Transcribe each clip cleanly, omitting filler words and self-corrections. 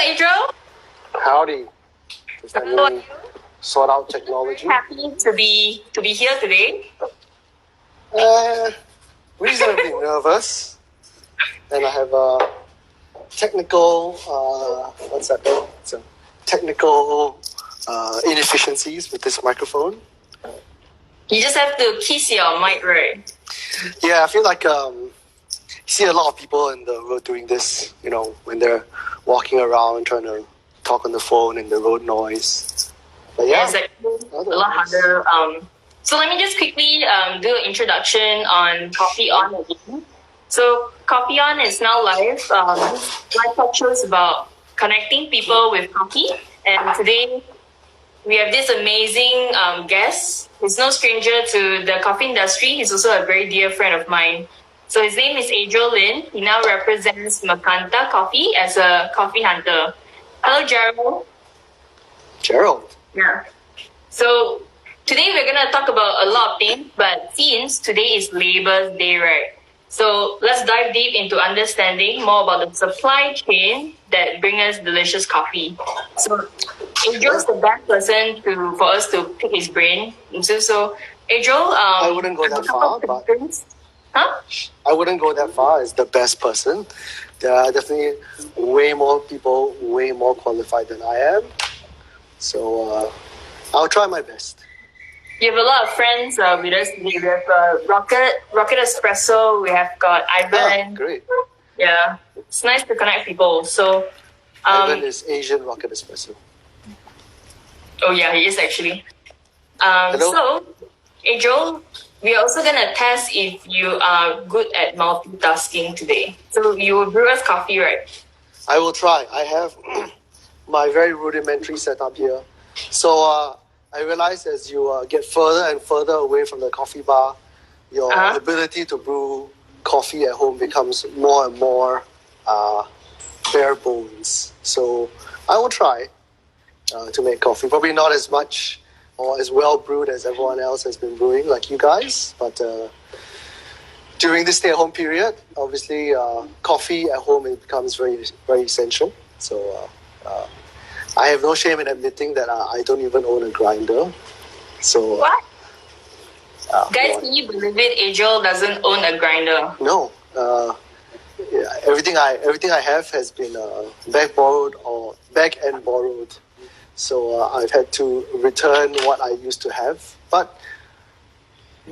Adryll. Howdy. Just How let are me you? sort out technology. Happy to be here today. Reasonably nervous. And I have technical, what's that called? So, technical inefficiencies with this microphone. You just have to kiss your mic, right? Yeah, I feel like you see a lot of people in the road doing this, when they're walking around trying to talk on the phone and the road noise. But yeah, It's actually a lot harder. So let me just quickly do an introduction on Coffee On again. So Coffee On is now live. Live talk shows about connecting people with coffee. And today we have this amazing guest. He's no stranger to the coffee industry. He's also a very dear friend of mine. So his name is Adryll Lin. He now represents Mercanta Coffee as a coffee hunter. Hello, Gerald. Gerald. Yeah. So today we're going to talk about a lot of things, but since today is Labour Day, right? So let's dive deep into understanding more about the supply chain that brings us delicious coffee. So Adryll's the best person for us to pick his brain. So Adryll, I wouldn't go that far, but huh? I wouldn't go that far as the best person. There are definitely way more people, way more qualified than I am. So I'll try my best. You have a lot of friends with us today. We have Rocket Espresso. We have got Ivan. Oh, great. Yeah, it's nice to connect people. So Ivan is Asian Rocket Espresso. Oh yeah, he is actually. Hello? So, Adryll, we're also gonna test if you are good at multitasking today. So you will brew us coffee, right? I will try. I have my very rudimentary setup here. So I realize as you get further and further away from the coffee bar, your ability to brew coffee at home becomes more and more bare bones. So I will try to make coffee. Probably not as much or as well brewed as everyone else has been brewing, like you guys. But during this stay-at-home period, obviously coffee at home becomes very, very essential. So I have no shame in admitting that I don't even own a grinder. So what? Guys, can you believe it? Adryll doesn't own a grinder. No. Yeah, everything I have has been back and borrowed. So I've had to return what I used to have. But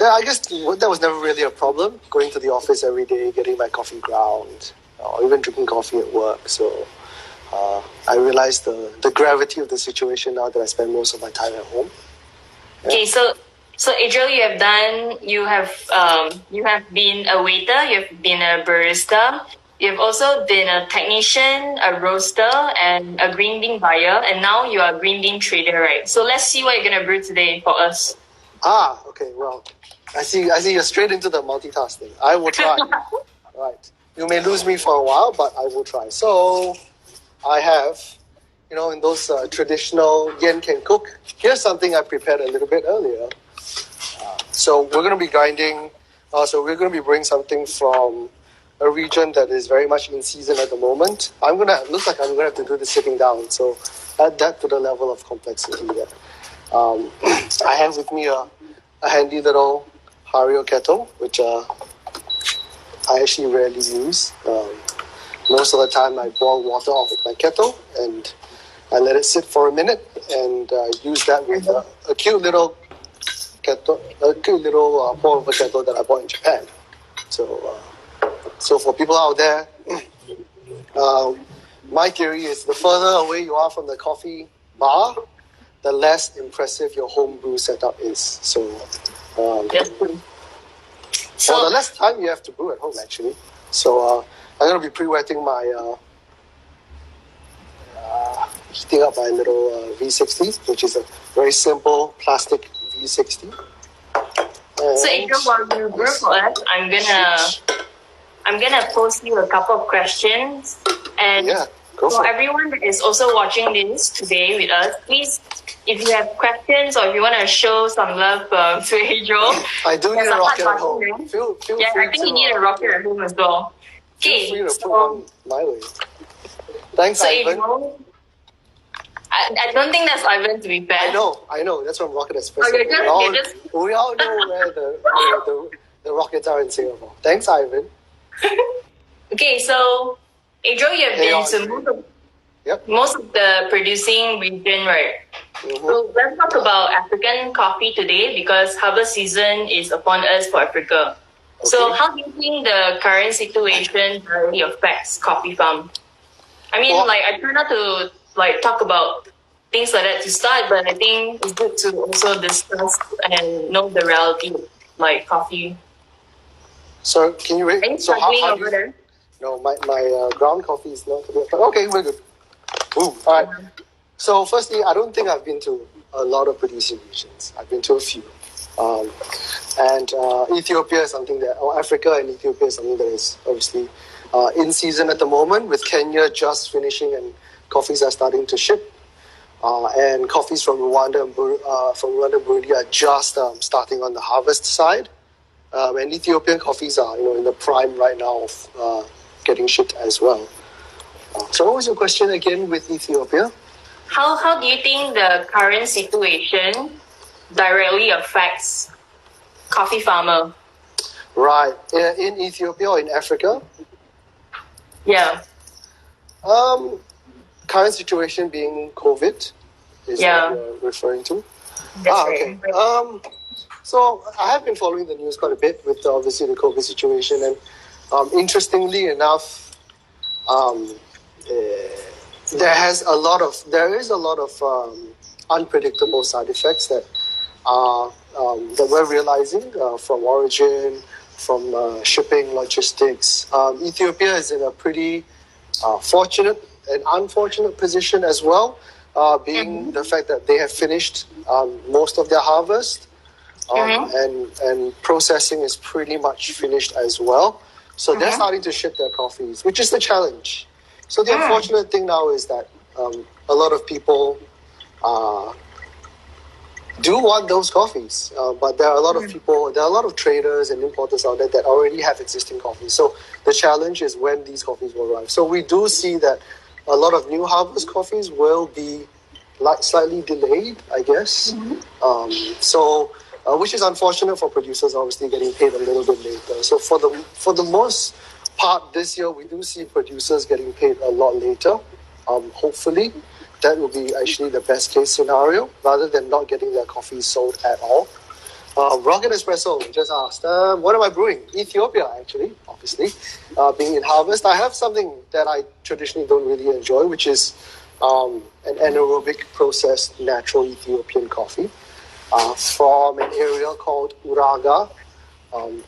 I guess that was never really a problem. Going to the office every day, getting my coffee ground, or even drinking coffee at work. So I realized the gravity of the situation now that I spend most of my time at home. Yeah. Okay, so Adryll, you have been a waiter, you have been a barista, you have also been a technician, a roaster, and a green bean buyer, and now you are a green bean trader, right? So let's see what you're gonna brew today for us. Okay. Well, I see you're straight into the multitasking. I will try. Right. You may lose me for a while, but I will try. So I have, in those traditional yen can cook. Here's something I prepared a little bit earlier. So we're going to be grinding. So we're going to be brewing something from a region that is very much in season at the moment. Looks like I'm going to have to do this sitting down. So add that to the level of complexity there. I have with me a handy little Hario kettle, which I actually rarely use. Most of the time I boil water off of my kettle and I let it sit for a minute and use that with a cute little pour of a kettle that I bought in Japan. So for people out there, my theory is the further away you are from the coffee bar, the less impressive your home brew setup is. So the less time you have to brew at home, actually. So I'm going to be pre-wetting my heating up my little V60, which is a very simple plastic V60. So Adryll, while you brew for us, I'm gonna post you a couple of questions, and for everyone that is also watching this today with us, please, if you have questions or if you want to show some love to Adryll, I do need a rocket at home. I think you need a rocket at home as well. Feel free to put on my way. Thanks, so Ivan. Adryll, I don't think that's Ivan, to be fair. I know. That's from Rocket Espresso. Okay, We all know where the rockets are in Singapore. Thanks, Ivan. Okay, so Adryll, you have been to most of the producing region, right? Mm-hmm. So let's talk about African coffee today because harvest season is upon us for Africa. Okay. So how do you think the current situation really affects coffee farm? I mean, I try not to talk about things like that to start, but I think it's good to also discuss and know the reality of coffee. So can you rate? So how do you? There? No, my ground coffee is not good. Okay, we're good. Ooh, all right. So firstly, I don't think I've been to a lot of producing regions. I've been to a few. And Ethiopia is something that, or Africa and Ethiopia is something that is obviously in season at the moment, with Kenya just finishing and coffees are starting to ship. And coffees from Rwanda and Burundi are just starting on the harvest side. And Ethiopian coffees are, in the prime right now of getting shipped as well. So what was your question again with Ethiopia? How do you think the current situation directly affects coffee farmer? Right. In Ethiopia or in Africa? Yeah. Current situation being COVID is what you're referring to? That's okay. Right. So I have been following the news quite a bit with obviously the COVID situation, and interestingly enough, there is a lot of unpredictable side effects that we're realizing from origin, from shipping, logistics. Ethiopia is in a pretty fortunate and unfortunate position as well, being the fact that they have finished most of their harvest, and processing is pretty much finished as well. So they're starting to ship their coffees, which is the challenge. So the unfortunate thing now is that a lot of people do want those coffees, but there are a lot of people, there are a lot of traders and importers out there that already have existing coffees. So the challenge is when these coffees will arrive. So we do see that a lot of new harvest coffees will be slightly delayed, I guess. Which is unfortunate for producers, obviously getting paid a little bit later. So for the most part this year, we do see producers getting paid a lot later. Hopefully, that will be actually the best case scenario, rather than not getting their coffee sold at all. Rocket Espresso just asked, what am I brewing? Ethiopia, actually, obviously. Being in harvest, I have something that I traditionally don't really enjoy, which is an anaerobic processed natural Ethiopian coffee from an area called Uraga,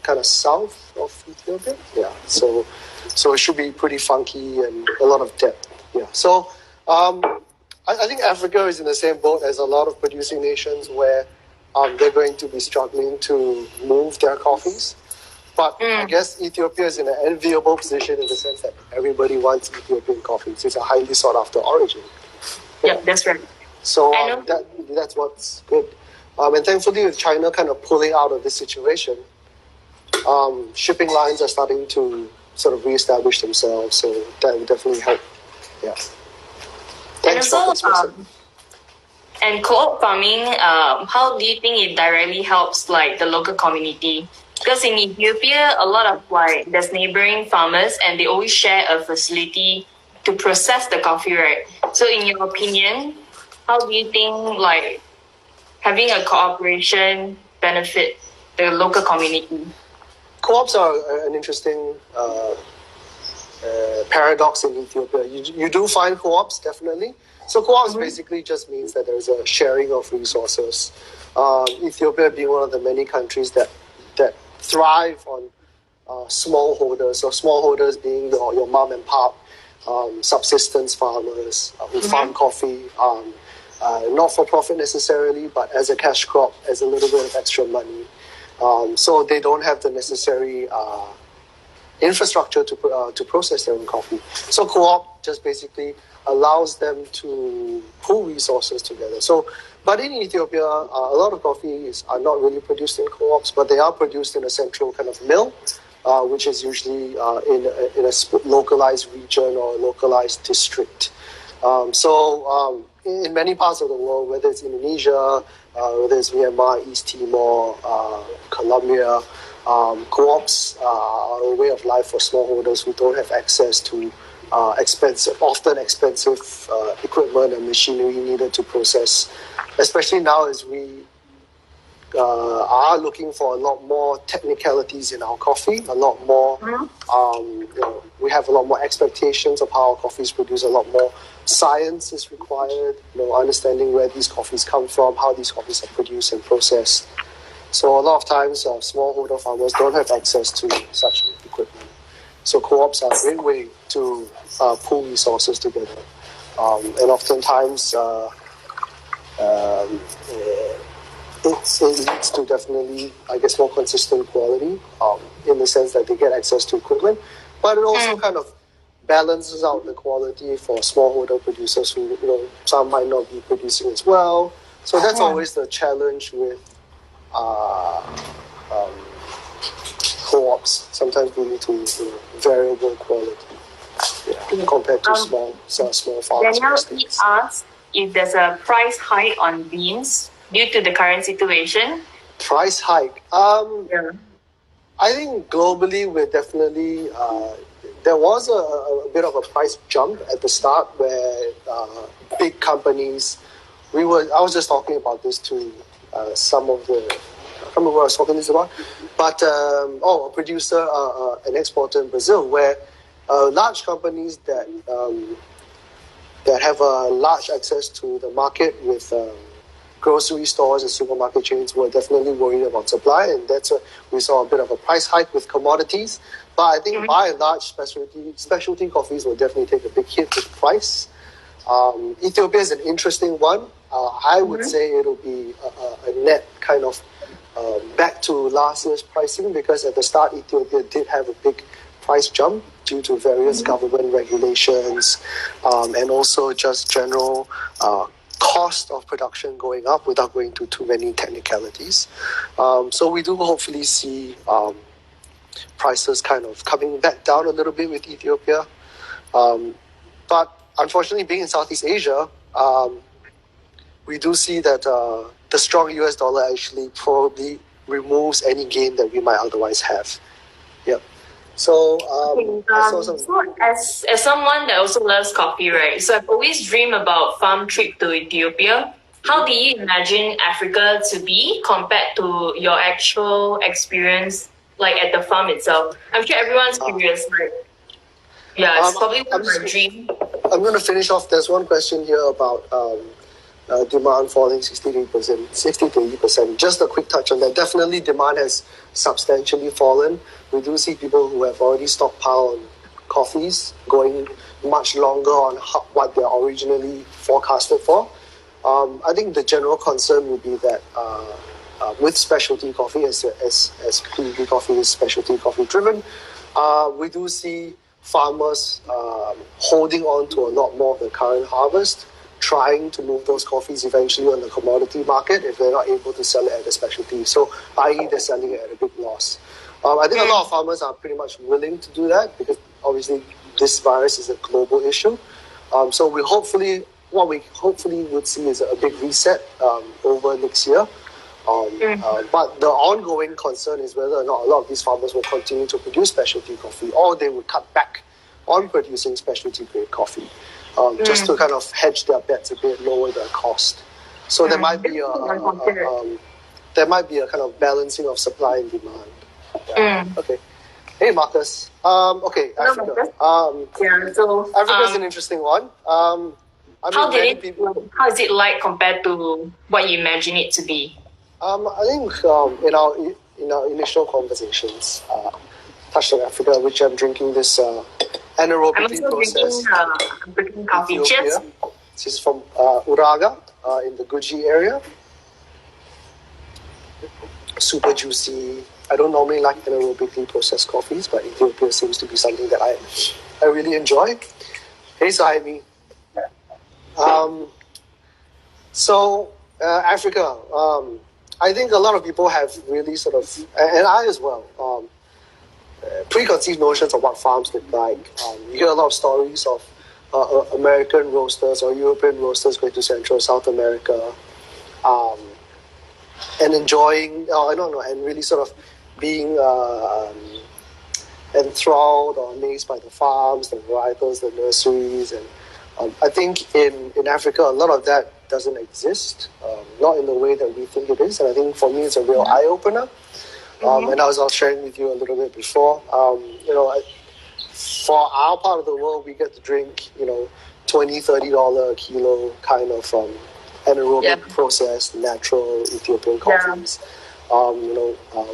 kind of south of Ethiopia. Yeah, so it should be pretty funky and a lot of depth. Yeah, so I think Africa is in the same boat as a lot of producing nations where they're going to be struggling to move their coffees. But I guess Ethiopia is in an enviable position in the sense that everybody wants Ethiopian coffees. It's a highly sought after origin. Yeah, that's right. So that's what's good. And thankfully, with China kind of pulling out of this situation, shipping lines are starting to sort of reestablish themselves. So that will definitely help. Yeah. Thanks, and co-op farming, how do you think it directly helps the local community? Because in Ethiopia, a lot of there's neighboring farmers and they always share a facility to process the coffee, right? So in your opinion, how do you think having a cooperation benefit the local community? Co-ops are an interesting paradox in Ethiopia. You do find co-ops, definitely. So co-ops basically just means that there's a sharing of resources. Ethiopia being one of the many countries that thrive on smallholders. So smallholders being your mom and pop, subsistence farmers who farm coffee, not for profit necessarily, but as a cash crop, as a little bit of extra money. So they don't have the necessary infrastructure to process their own coffee. So co-op just basically allows them to pool resources together. But in Ethiopia, a lot of coffees are not really produced in co-ops, but they are produced in a central kind of mill, which is usually in a localized region or localized district. in many parts of the world, whether it's Indonesia, whether it's Myanmar, East Timor, Colombia, co-ops are a way of life for smallholders who don't have access to often expensive equipment and machinery needed to process, especially now as we are looking for a lot more technicalities in our coffee, a lot more, we have a lot more expectations of how our coffee is produced, a lot more science is required, understanding where these coffees come from, how these coffees are produced and processed. So a lot of times smallholder farmers don't have access to such equipment. So co-ops are a great way to pool resources together. And oftentimes it leads to definitely, I guess, more consistent quality in the sense that they get access to equipment. But it also kind of balances out the quality for smallholder producers who, some might not be producing as well. So that's always the challenge with co-ops. Sometimes we need to variable quality compared to small farms. Daniel asked if there's a price hike on beans due to the current situation. Price hike. I think globally we're definitely there was a bit of a price jump at the start where big companies. I was just talking about this to some of the. I can't remember what I was talking this about, but a producer, an exporter in Brazil, where large companies that have a large access to the market with grocery stores and supermarket chains were definitely worried about supply, and that's where we saw a bit of a price hike with commodities. But I think by and large, specialty coffees will definitely take a big hit with price. Ethiopia is an interesting one. I would say it'll be a net kind of back to last year's pricing, because at the start Ethiopia did have a big price jump due to various government regulations and also just general cost of production going up without going to too many technicalities. So we do hopefully see prices kind of coming back down a little bit with Ethiopia. But unfortunately, being in Southeast Asia, we do see that the strong US dollar actually probably removes any gain that we might otherwise have. Yep. So, so as someone that also loves coffee, right? So I've always dreamed about farm trip to Ethiopia. How do you imagine Africa to be compared to your actual experience, like at the farm itself? I'm sure everyone's curious. Right? Yeah, it's probably my dream. I'm going to finish off. There's one question here about demand falling 60 to 80%. Just a quick touch on that. Definitely demand has substantially fallen. We do see people who have already stockpiled coffees going much longer on what they're originally forecasted for. I think the general concern would be that with specialty coffee, as PB coffee is specialty coffee driven, we do see farmers holding on to a lot more of the current harvest, trying to move those coffees eventually on the commodity market if they're not able to sell it at a specialty. So, i.e. they're selling it at a big loss. I think a lot of farmers are pretty much willing to do that because obviously this virus is a global issue. So what we hopefully would see is a big reset over next year. But the ongoing concern is whether or not a lot of these farmers will continue to produce specialty coffee, or they will cut back on producing specialty grade coffee, just to kind of hedge their bets a bit, lower their cost. So there might be a kind of balancing of supply and demand. Yeah. Okay. Hey, Marcus. Okay, Africa. Africa is an interesting one. How is it like compared to what you imagine it to be? I think in our initial conversations, touched on Africa, which I'm drinking this anaerobically processed. I'm drinking coffee. Cheers. This is from Uraga in the Guji area. Super juicy. I don't normally like anaerobically processed coffees, but Ethiopia seems to be something that I really enjoy. Hey, Sahibi. Africa. I think a lot of people have really sort of, and I as well, preconceived notions of what farms look like. You hear a lot of stories of American roasters or European roasters going to Central South America, and enjoying, I don't know, and really sort of being enthralled or amazed by the farms, the varietals, the nurseries, and I think in Africa a lot of that doesn't exist, not in the way that we think it is, and I think for me it's a real eye opener. And as I was sharing with you a little bit before, for our part of the world, we get to drink, $20, $30 a kilo kind of anaerobic processed natural Ethiopian coffees.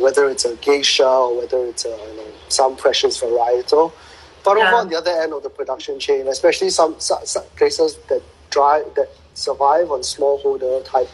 Whether it's a geisha or whether it's some precious varietal. But over on the other end of the production chain, especially some places that survive on smallholder type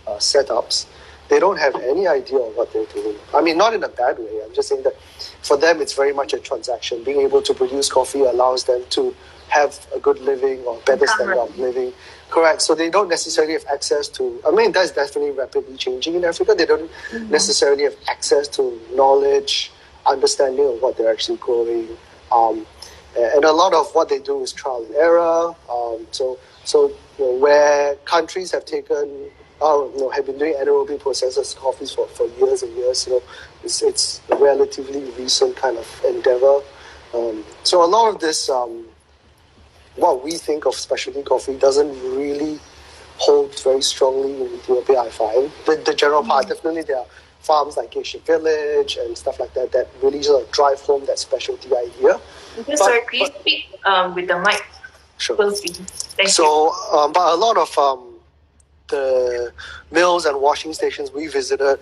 setups, they don't have any idea of what they're doing. I mean, not in a bad way. I'm just saying that for them, it's very much a transaction. Being able to produce coffee allows them to have a good living or better standard of living. Correct. So they don't necessarily have access to, that's definitely rapidly changing in Africa. They don't necessarily have access to knowledge, understanding of what they're actually growing. And a lot of what they do is trial and error. Where countries have have been doing anaerobic processes coffees for years and years, it's a relatively recent kind of endeavor. So a lot of this, what we think of specialty coffee doesn't really hold very strongly in Ethiopia, I find. The general part, definitely there are farms like Geisha Village and stuff like that that really sort of drive home that specialty idea. Sorry, please speak with the mic. Sure. Thank you. But a lot of the mills and washing stations we visited,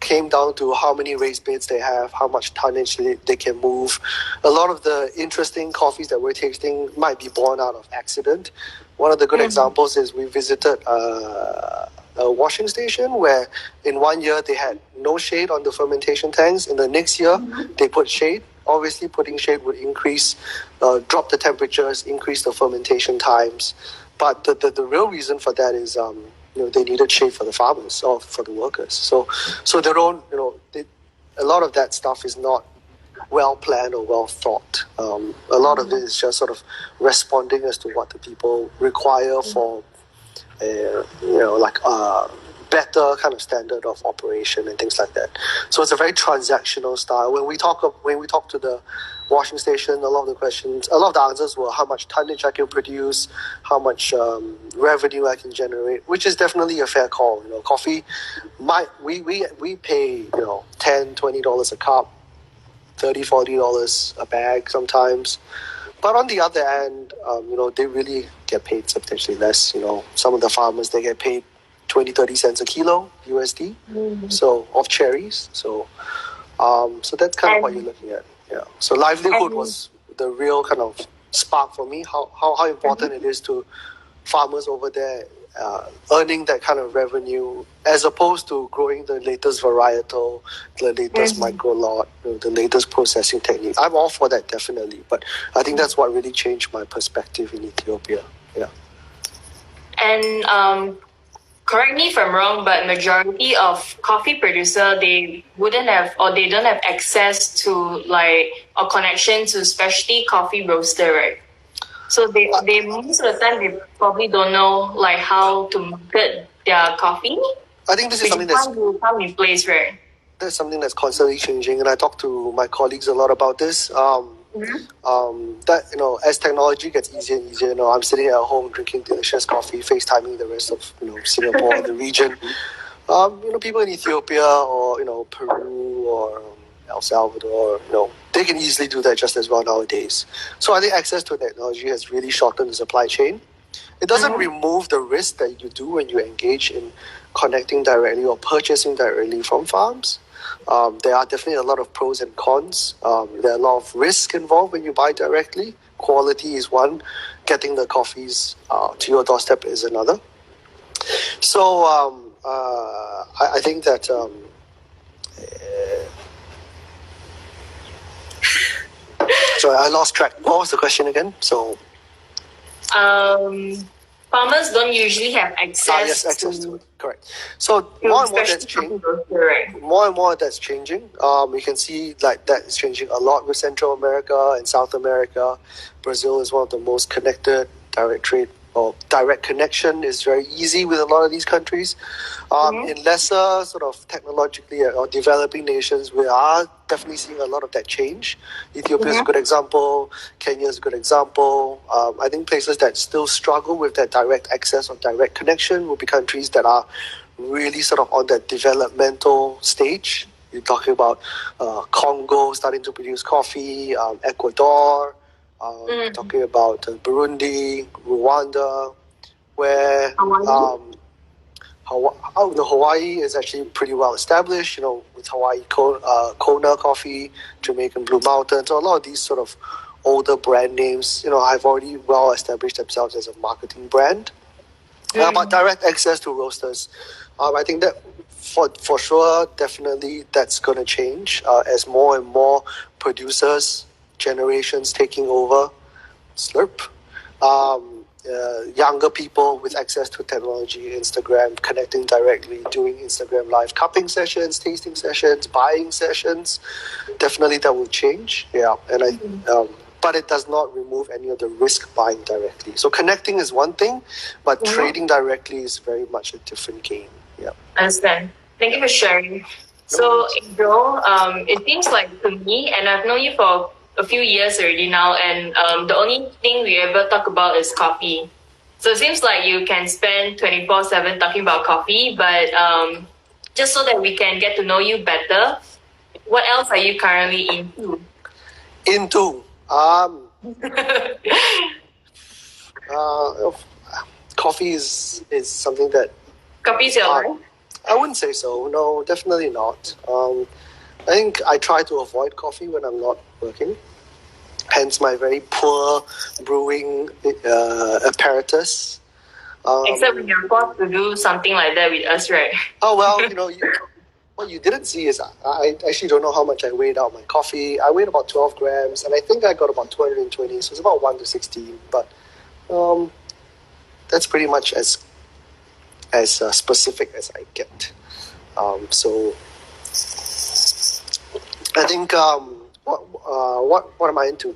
came down to how many raised beds they have, how much tonnage they can move. A lot of the interesting coffees that we're tasting might be born out of accident. One of the good examples is we visited a washing station where in 1 year they had no shade on the fermentation tanks. In the next year, they put shade. Obviously, putting shade would drop the temperatures, increase the fermentation times. But the real reason for that is, they needed shade for the farmers or for the workers. So they don't, a lot of that stuff is not well planned or well thought. A lot of it is just sort of responding as to what the people require for, better kind of standard of operation and things like that. So it's a very transactional style. When we talk to the washing station, a lot of the answers were how much tonnage I can produce, how much revenue I can generate, which is definitely a fair call. Coffee, we pay $10, $20 a cup, $30, $40 a bag sometimes. But on the other hand, they really get paid substantially less. Some of the farmers, they get paid 20, 30 cents a kilo USD. So of cherries. So that's kind of what you're looking at. Yeah. So livelihood was the real kind of spark for me. How important it is to farmers over there earning that kind of revenue as opposed to growing the latest varietal, the latest micro lot, the latest processing technique. I'm all for that definitely, but I think that's what really changed my perspective in Ethiopia. Yeah. And correct me if I'm wrong, but majority of coffee producer, they wouldn't have or they don't have access to or connection to specialty coffee roaster, right? So they most of the time they probably don't know how to market their coffie. I think this is something that's come in place, right? That's something that's constantly changing, and I talk to my colleagues a lot about this. That as technology gets easier and easier, I'm sitting at home drinking delicious coffee, FaceTiming the rest of Singapore, the region. People in Ethiopia or Peru or El Salvador, they can easily do that just as well nowadays. So I think access to technology has really shortened the supply chain. It doesn't remove the risk that you do when you engage in connecting directly or purchasing directly from farms. There are definitely a lot of pros and cons. There are a lot of risk involved when you buy directly. Quality is one. Getting the coffees to your doorstep is another. So I think that sorry, I lost track. What was the question again? So farmers don't usually have access, access to to it. Correct. So to more and more that's specialty coffee changing. roaster, right? More and more that's changing. We can see like that is changing a lot with Central America and South America. Brazil is one of the most connected. Direct trade or direct connection is very easy with a lot of these countries. In lesser sort of technologically or developing nations, we are definitely seeing a lot of that change. Ethiopia is a good example. Kenya is a good example. I think places that still struggle with that direct access or direct connection will be countries that are really sort of on that developmental stage. You're talking about Congo starting to produce coffee, Ecuador, talking about Burundi, Rwanda, where Hawaii is actually pretty well established, with Hawaii Kona coffee, Jamaican Blue Mountain. So a lot of these sort of older brand names, have already well established themselves as a marketing brand. But direct access to roasters, I think that for sure, definitely that's going to change as more and more producers, generations taking over, Slurp. Younger people with access to technology, Instagram, connecting directly, doing Instagram live cupping sessions, tasting sessions, buying sessions. Definitely that will change. Yeah, and but it does not remove any of the risk buying directly. So connecting is one thing, but trading directly is very much a different game. Yeah. Understand. Thank you for sharing. So, Adryll, it seems like to me, and I've known you for a few years already now, and the only thing we ever talk about is coffee. So it seems like you can spend 24/7 talking about coffee, but just so that we can get to know you better, what else are you currently into? Coffee is something that Coffee is your life? I wouldn't say so. No, definitely not. I think I try to avoid coffee when I'm not working. Hence my very poor brewing apparatus. Except when you're forced to do something like that with us, right? Oh, well, what you didn't see is I actually don't know how much I weighed out my coffee. I weighed about 12 grams, and I think I got about 220, so it's about 1 to 16. But that's pretty much as specific as I get. So I think what am I into?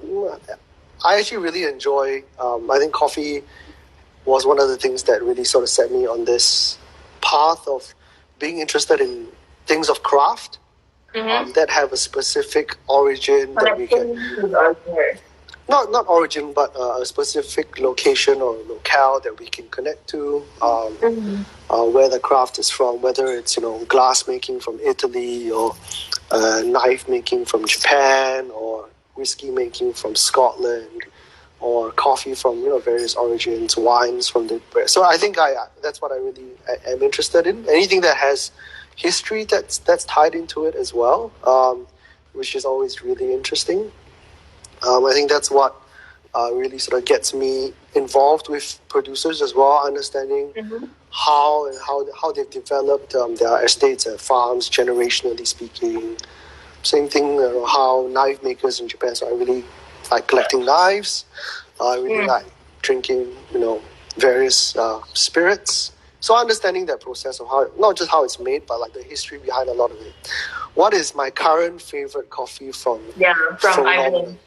I actually really enjoy. I think coffee was one of the things that really sort of set me on this path of being interested in things of craft that have a specific origin that we can. Not origin, but a specific location or locale that we can connect to, where the craft is from, whether it's glass making from Italy or knife making from Japan or whiskey making from Scotland or coffee from various origins, wines from the. So I think that's what I really am interested in. Anything that has history that's tied into it as well, which is always really interesting. I think that's what really sort of gets me involved with producers as well, understanding how they've developed their estates and farms, generationally speaking. Same thing, how knife makers in Japan. So I really like collecting knives. I really like drinking, various spirits. So understanding that process of how, not just how it's made, but like the history behind a lot of it. What is my current favorite coffee from Ireland?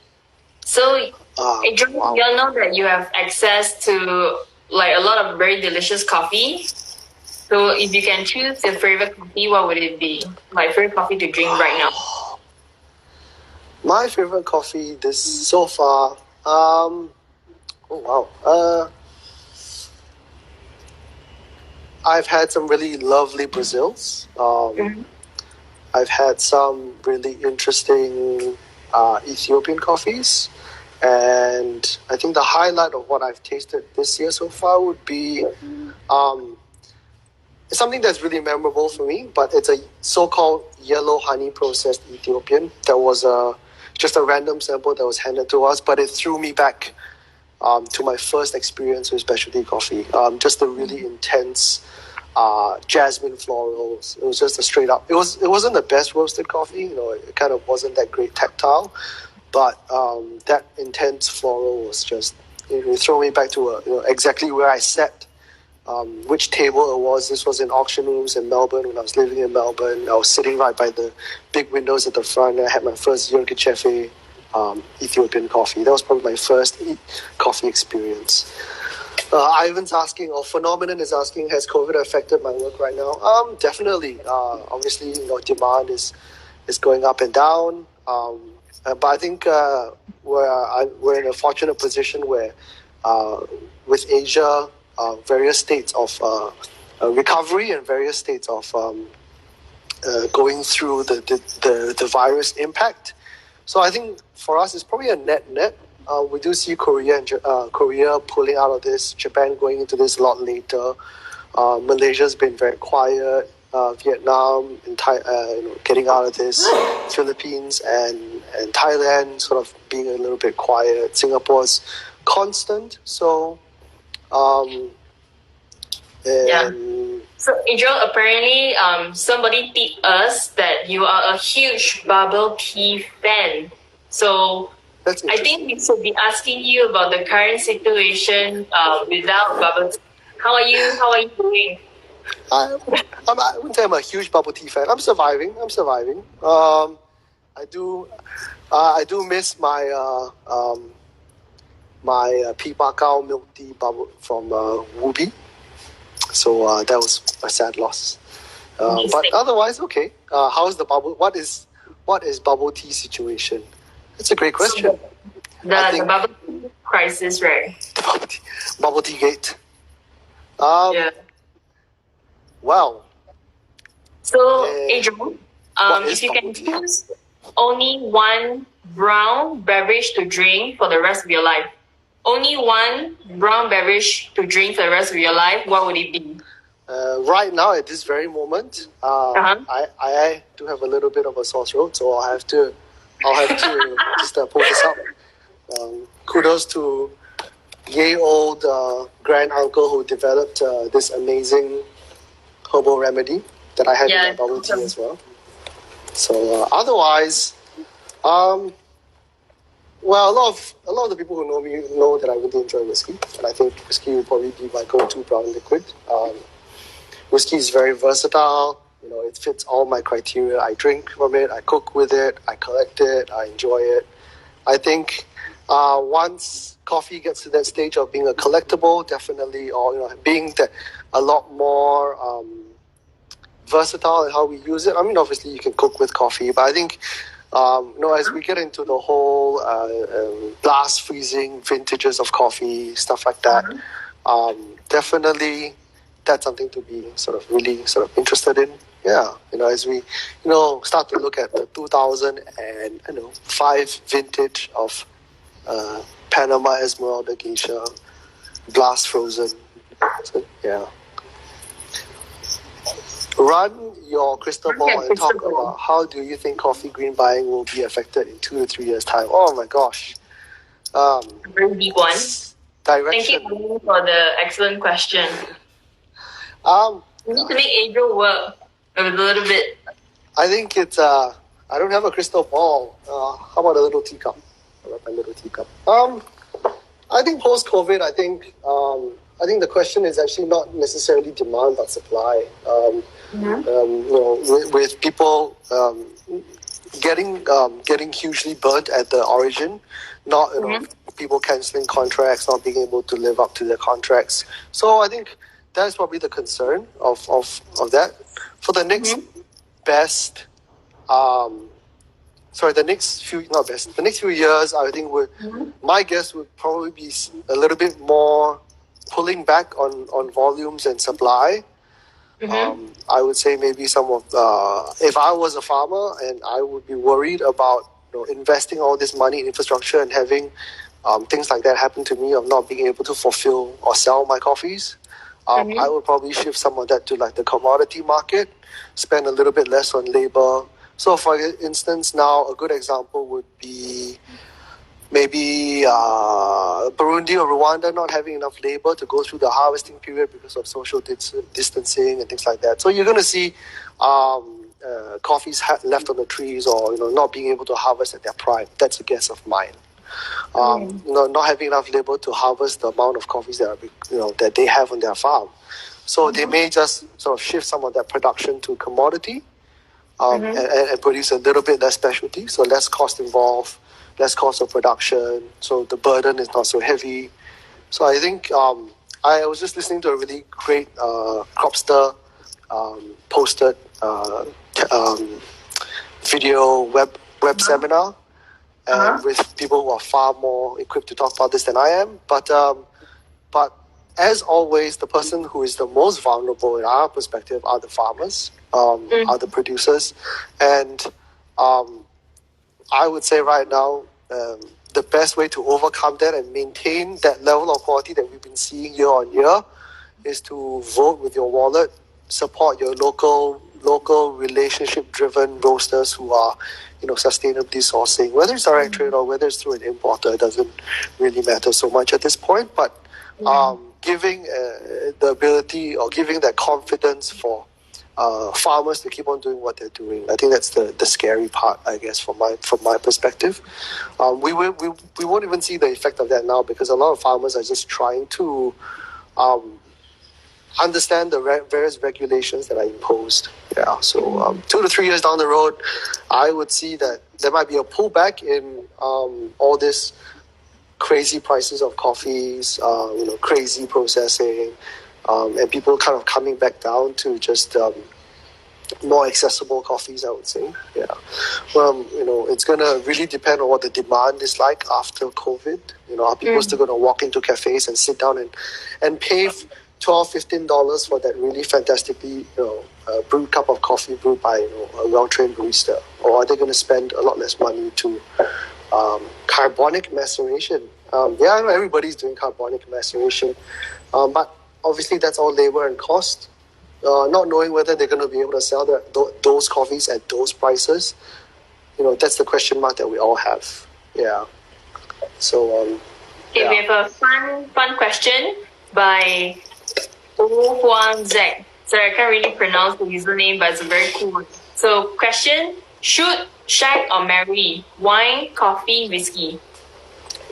So, you know that you have access to like a lot of very delicious coffee. So, if you can choose your favorite coffee, what would it be? My favorite coffee to drink right now. My favorite coffee so far. I've had some really lovely Brazils. I've had some really interesting Ethiopian coffees. And I think the highlight of what I've tasted this year so far would be something that's really memorable for me, but it's a so-called yellow honey processed Ethiopian. That was just a random sample that was handed to us, but it threw me back to my first experience with specialty coffee. Just the really intense jasmine florals. It was just a straight up. It wasn't the best roasted coffee. It kind of wasn't that great tactile. But that intense floral was just you throw me back to exactly where I sat, which table it was. This was in auction rooms in Melbourne when I was living in Melbourne. I was sitting right by the big windows at the front. And I had my first Uraga Cafe Ethiopian coffee. That was probably my first coffee experience. Ivan's asking, or Phenomenon is asking, has COVID affected my work right now? Definitely. Obviously, demand is going up and down. But I think we're in a fortunate position where, with Asia, various states of recovery and various states of going through the virus impact. So I think for us, it's probably a net. We do see Korea pulling out of this, Japan going into this a lot later. Malaysia's been very quiet. Vietnam and getting out of this. Philippines and Thailand sort of being a little bit quiet. Singapore's constant. So, So, Adryll, apparently, somebody tipped us that you are a huge bubble tea fan. So, I think we should be asking you about the current situation without bubble tea. How are you doing? I wouldn't say I'm a huge bubble tea fan. I'm surviving. I do miss my my pea bakao milk tea bubble from Wubi. So that was a sad loss. But otherwise, okay. How's the bubble? What is bubble tea situation? It's a great question. The bubble tea crisis, right? The bubble tea gate. Wow. So, Adryll, if you can choose only one brown beverage to drink for the rest of your life, only one brown beverage to drink for the rest of your life, what would it be? Right now, at this very moment, I do have a little bit of a sore throat, so I'll have to just pull this up. Kudos to yay old grand uncle who developed this amazing herbal remedy that I had in my bubble tea as well. So otherwise, well, a lot of the people who know me know that I really enjoy whiskey, and I think whiskey will probably be my go-to brown liquid. Whiskey is very versatile. It fits all my criteria. I drink from it, I cook with it, I collect it, I enjoy it. I think once coffee gets to that stage of being a collectible, definitely, or being a lot more versatile in how we use it. I mean, obviously, you can cook with coffee, but I think as we get into the whole blast freezing vintages of coffee, stuff like that, definitely that's something to be really interested in. Yeah, as we start to look at the 2005 vintage of Panama Esmeralda Geisha, blast frozen. So, yeah. Run your crystal ball and talk about how do you think coffee green buying will be affected in 2 to 3 years' time. Oh my gosh. Very deep one. Direction. Thank you for the excellent question. We need to make Adryll work a little bit. I think it's I don't have a crystal ball. How about a little teacup? I love my little teacup. I think post-COVID, I think the question is actually not necessarily demand but supply. With people getting hugely burnt at the origin, not people cancelling contracts, not being able to live up to their contracts. So I think that's probably the concern of that. For the next the next few years, I think my guess would probably be a little bit more pulling back on volumes and supply. I would say maybe some of if I was a farmer and I would be worried about investing all this money in infrastructure and having things like that happen to me of not being able to fulfill or sell my coffees, I would probably shift some of that to the commodity market, spend a little bit less on labor. So for instance, now a good example would be maybe Burundi or Rwanda not having enough labor to go through the harvesting period because of social distancing and things like that. So you're going to see coffees left on the trees or not being able to harvest at their prime. That's a guess of mine. not having enough labor to harvest the amount of coffees that that they have on their farm. So they may just sort of shift some of that production to commodity, and produce a little bit less specialty, so less cost involved, less cost of production, so the burden is not so heavy. So I think I was just listening to a really great Cropster posted video web seminar, and with people who are far more equipped to talk about this than I am. But as always, the person who is the most vulnerable in our perspective are the farmers, are the producers. And I would say right now, the best way to overcome that and maintain that level of quality that we've been seeing year on year is to vote with your wallet, support your local relationship-driven roasters who are, sustainably sourcing. Whether it's direct trade or whether it's through an importer, it doesn't really matter so much at this point. But giving the ability or giving that confidence for farmers to keep on doing what they're doing, I think that's the scary part, I guess, from my perspective. We won't even see the effect of that now because a lot of farmers are just trying to understand the various regulations that are imposed. Yeah, so 2 to 3 years down the road, I would see that there might be a pullback in all this crazy prices of coffees, crazy processing, and people kind of coming back down to just more accessible coffees, I would say. Yeah. It's going to really depend on what the demand is like after COVID. Are people still going to walk into cafes and sit down and pay $12, $15 for that really fantastically, brewed cup of coffee brewed by, a well-trained barista? Or are they going to spend a lot less money to carbonic maceration? I know everybody's doing carbonic maceration, but obviously that's all labor and cost. Not knowing whether they're going to be able to sell those coffees at those prices, that's the question mark that we all have. Yeah. So, we have a fun question by Oh Huang Zek. Sorry, I can't really pronounce the username, but it's a very cool one. So, question: should shag or marry? Wine, coffee, whiskey?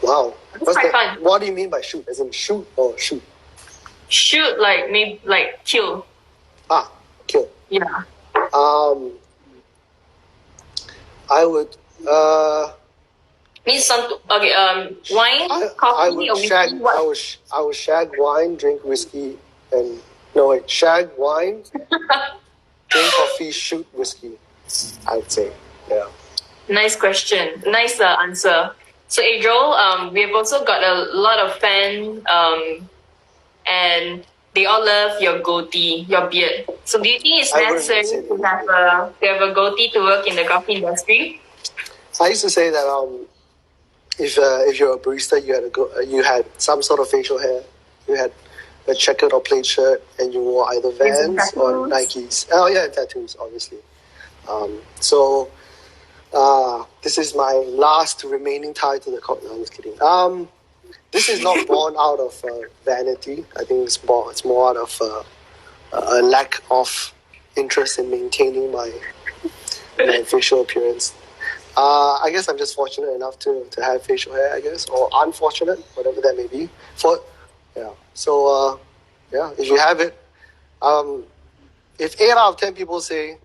Wow. That's quite fun. What do you mean by shoot? As in shoot or shoot? Shoot, maybe kill. Kill. Yeah. I would. Means some. Okay. Wine, coffee, or whiskey. I would shag wine, drink whiskey, and shag wine, drink coffee, shoot whiskey. I would say, yeah. Nice question. Nice answer. So, Adryll, we have also got a lot of fans, and they all love your goatee, your beard. So, do you think it's necessary to have a goatee to work in the coffee industry? I used to say that if you're a barista, you had some sort of facial hair, you had a checkered or plaid shirt, and you wore either Vans or Nikes. Oh yeah, and tattoos, obviously. So this is my last remaining tie to the court. No, I'm just kidding. This is not born out of vanity. I think it's more out of a lack of interest in maintaining my facial appearance. I guess I'm just fortunate enough to have facial hair, I guess, or unfortunate, whatever that may be. So if you have it, if 8 out of 10 people say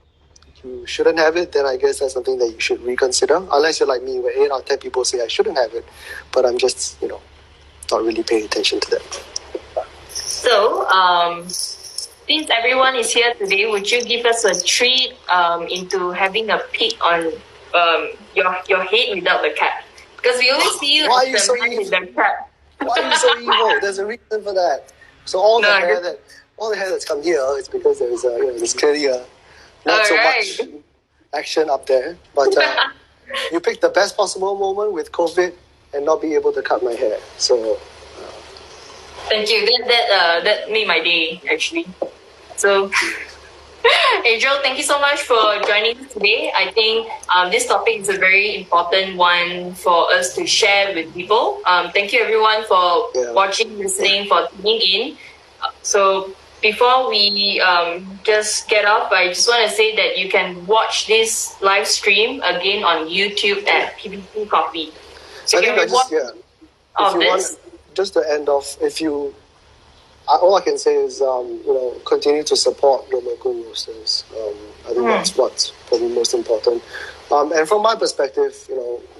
you shouldn't have it, then I guess that's something that you should reconsider. Unless you're like me, where 8 out of 10 people say I shouldn't have it, but I'm just, not really paying attention to that. So, since everyone is here today, would you give us a treat into having a peek on your head without the cap? Because we only see you with the cap. Why are you so evil? There's a reason for that. So all the hair that's come here, it's because there's clearly not so much action up there. But you picked the best possible moment with COVID and not be able to cut my hair. So thank you. That made my day, actually. So Adryll, thank you so much for joining us today. I think this topic is a very important one for us to share with people. Thank you everyone for watching, listening, for tuning in. So before we just get off, I just want to say that you can watch this live stream again on YouTube at PBC Coffee. So of this? Just to end off, all I can say is, continue to support your local roasters. I think that's what's probably most important. And from my perspective,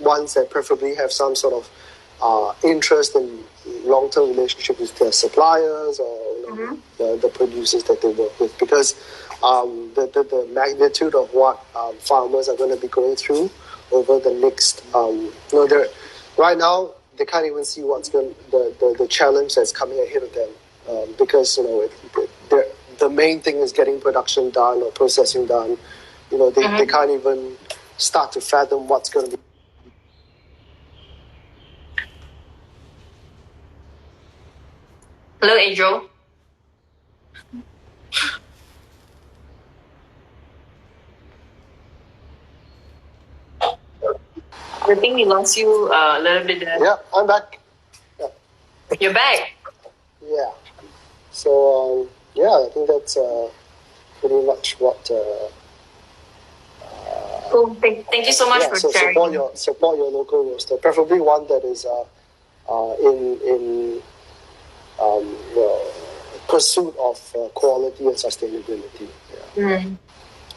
ones that preferably have some sort of interest in long-term relationship with their suppliers or the producers that they work with, because the magnitude of what farmers are going to be going through over the next, right now they can't even see what's the challenge that's coming ahead of them, because the main thing is getting production done or processing done. They can't even start to fathom what's going to be. Hello, Adryll. I think we lost you a little bit there. Yeah, I'm back. Yeah. You're back. Yeah. So, I think that's pretty much what... Cool. Thank you so much for sharing. Support your local roaster, preferably one that is in pursuit of quality and sustainability. Yeah.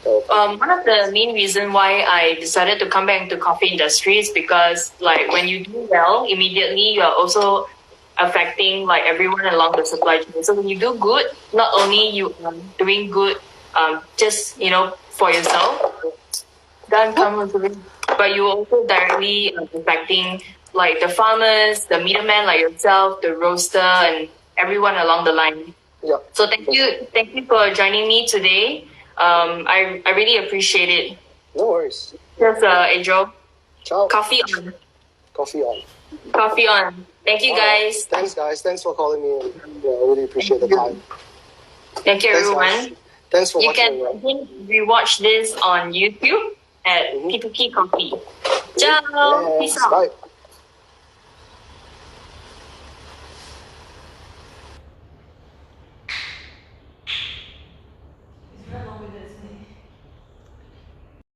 One of the main reasons why I decided to come back into coffee industry is because, like, when you do well, immediately you are also affecting like everyone along the supply chain. So when you do good, not only you are doing good, just for yourself, but you also directly affecting like the farmers, the middleman like yourself, the roaster, and everyone along the line. Yeah. So thank you for joining me today. I really appreciate it. No worries. Yes, Adryll. Ciao. Coffee on. Coffee on. Coffee on. Thank you, guys. Thanks, guys. Thanks for calling me. And, I really appreciate the time. Thank you, everyone. Guys. Thanks for watching. You can rewatch this on YouTube at P2P Coffee. Ciao. Peace out. Bye.